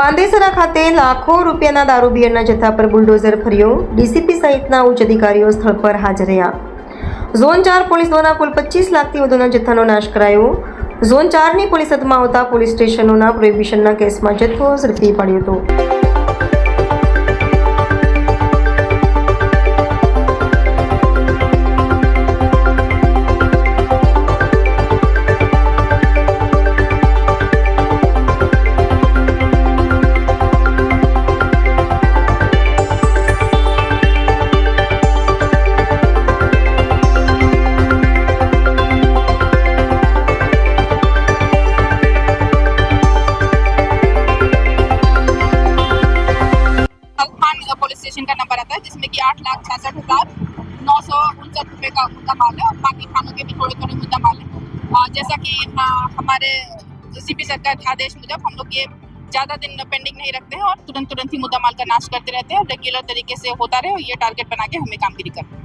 પાંદેસરા ખાતે લાખો રૂપિયાના દારૂ બિયરના જથ્થા પર બુલડોઝર ફર્યો. ડીસીપી સહિતના ઉચ્ચ અધિકારીઓ સ્થળ પર હાજર રહ્યા. ઝોન 4 પોલીસ દ્વારા કુલ 25 લાખથી વધુના જથ્થાનો નાશ કરાયો. ઝોન 4ની પોલીસ હદમાં આવતા પોલીસ સ્ટેશનોના પ્રોહિબિશનના કેસમાં જથ્થો ઝડપી પાડ્યો હતો. पुलिस स्टेशन का नंबर आता है जिसमें कि 8,66,959 रुपए का मुद्दा माल है और बाकी थानों के भी थोड़े थोड़े मुद्दा माल है. जैसा कि हमारे सीपी सर का आदेश मुजब हम लोग ये ज़्यादा दिन पेंडिंग नहीं रखते हैं और तुरंत ही मुद्दा माल का नाश करते रहते हैं. रेगुलर तरीके से होता रहे और ये टारगेट बना के हमें कामगिरी करते हैं.